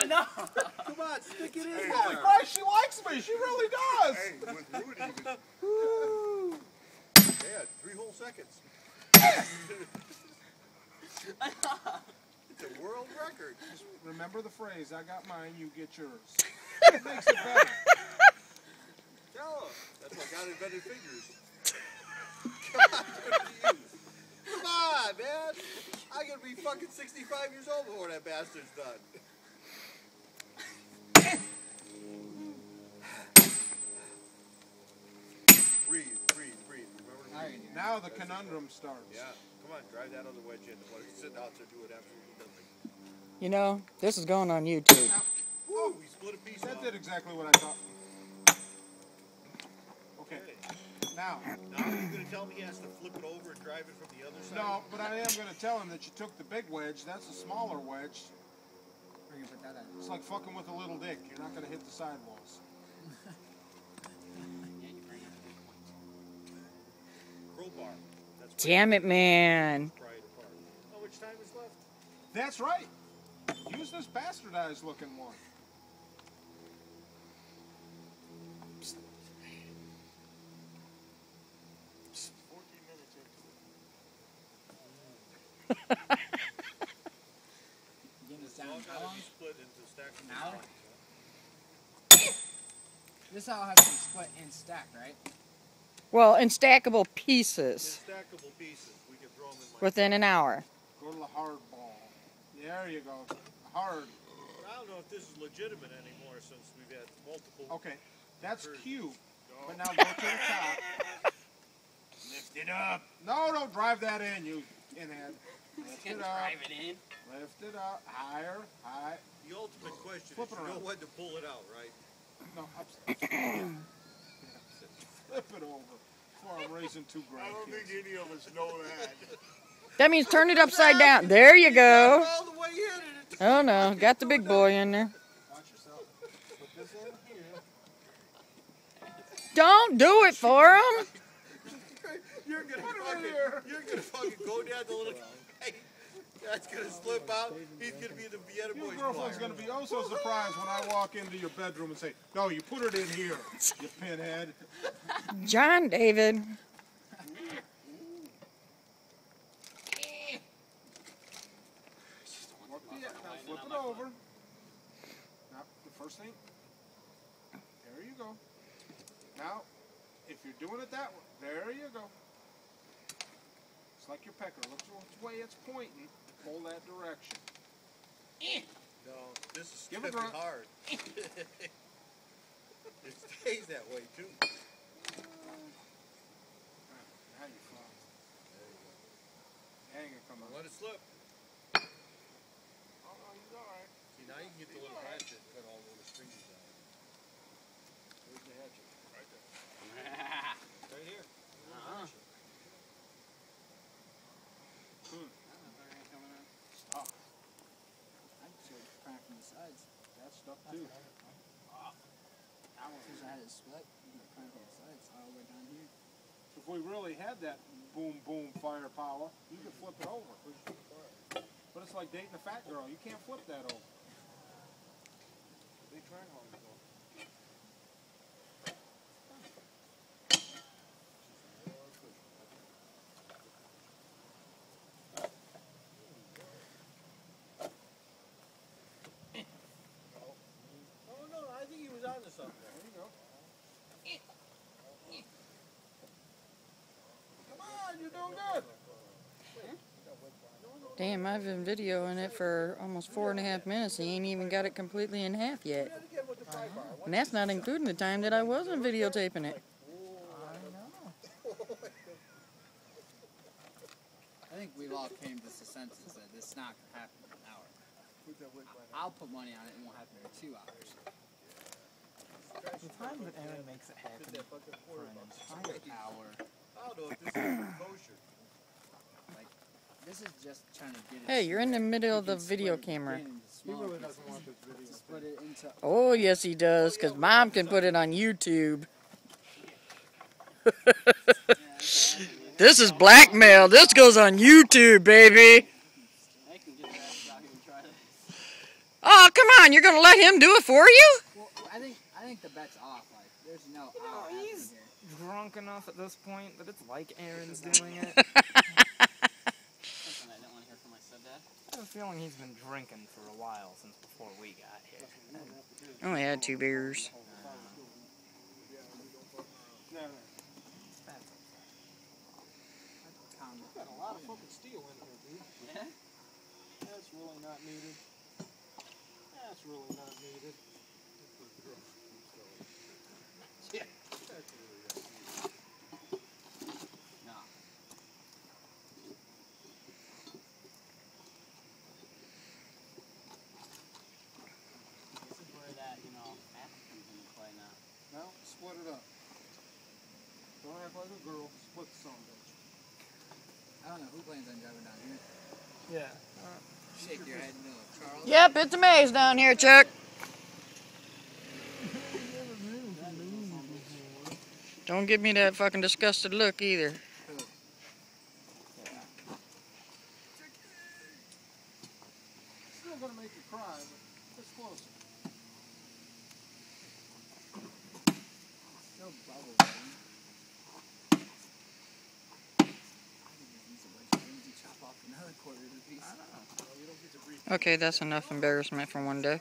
No. Come on, stick it in Hey, there. holy Christ, she likes me. She really does. Hey, with Rudy, Woo. Yeah, 3 whole seconds. It's a world record. Just remember the phrase, I got mine, you get yours. It makes it better. No, that's why God invented fingers. Come on, come on, man. I'm gonna be fucking 65 years old before that bastard's done. Breathe, breathe, breathe. Remember? Now the conundrum starts. Yeah. Come on, drive that other wedge in. Let it sit out there doing absolutely nothing. You know, this is going on YouTube. Woo! We split a piece That off. did exactly what I thought. Okay. Now. Now you're gonna tell me he has to flip it over and drive it from the other side? No, but I am going to tell him that you took the big wedge. That's a smaller wedge. Where you put that at? It's like fucking with a little dick. You're not going to hit the sidewalls. Crowbar. That's Damn it, man. pry it apart. How much time is left? That's right. Use this bastardized looking one. Getting this It's all down. How gotta long? be split into stacks of An hour? blocks, This all has to be split and stacked, right? Well, in stackable huh? pieces In stackable pieces. We can throw them in my... within an hour. Go to the hard ball. There you go. Hard. I don't know if this is legitimate anymore since we've had multiple... Okay. That's cute. But now go to the top. Lift it up. No, don't drive that in, you pinhead. Lift it up. Drive it in. Lift it up. Higher. High. The ultimate question Flip is it you know around. when to pull it out, right? No, flip it over. Before I'm raising 2 I don't think grandkids. any of us know that. That means turn it upside down. There you go. All the way in and it... Oh no, got the big boy in there. Watch yourself. Put this in here. Don't do it for him. You're gonna Put it in fucking... here. You're gonna fucking go down the little... Hey, that's gonna slip out. He's gonna be the Vienna Your Boys girlfriend's choir. going to be oh so surprised when I walk into your bedroom and say, no, you put it in here, you pinhead. John David. Now flip it over. Now, the first thing. There you go. Now, if you're doing it that way, there you go. It's like your pecker. Look which way it's pointing. Pull that direction. No, this is Give it stiff and grunt. hard. It stays that way too. Now you fly. Hang it, come on. Let it slip. Oh, no, he's all right. See, now you can get the little hatchet and cut all the little strings out. Where's the hatchet? Right there. Right here. Stop. I'd say crack from the sides. That's stuck too. I wish I had it split. You know, crank on the sides all the way down here. If we really had that boom boom firepower, you could flip it over. But it's like dating a fat girl. You can't flip that over. They try hard though. Oh no, I think he was onto something. There you go. Come on, you're doing good. Damn, I've been videoing it for almost 4.5 minutes. He ain't even got it completely in half yet. Again with the pry bar. And that's not including the time that I wasn't videotaping it. I think we've all came to the senses that it's not going to happen in an hour. I'll put money on it, it won't happen in 2 hours. The time that Aaron makes it happen for an entire hour. I don't know if this is kosher. This is just trying to get it. Hey, you're in the middle of the You can split video it camera. into smaller pieces. To split it into Oh, yes, he does, because Mom can put it on YouTube. This is blackmail. This goes on YouTube, baby. I can get that out here and try Oh, come on, you're gonna let him do it for you? Well, I think the bet's off. Like, there's no. You know, out he's here. drunk enough at this point that it's like Aaron's doing it. Something I didn't want to hear from my stepdad. I have a feeling he's been drinking for a while since before we got here. Only had 2 beers. That's Got a lot of fucking steel in here, dude. Yeah? That's really not needed. That's really not needed. Yeah. No. This is where that, math comes into play now. Now, split it up. Don't act like a girl. Split the son of a bitch. I don't know who plans on driving down here. Yeah. Shake your head, no. Charles? Yep, it's a maze down here, Chuck. Don't give me that fucking disgusted look either. Still gonna make you cry, but it's close. Still bubble, man. Chop off another quarter of the piece. Okay, that's enough embarrassment for one day.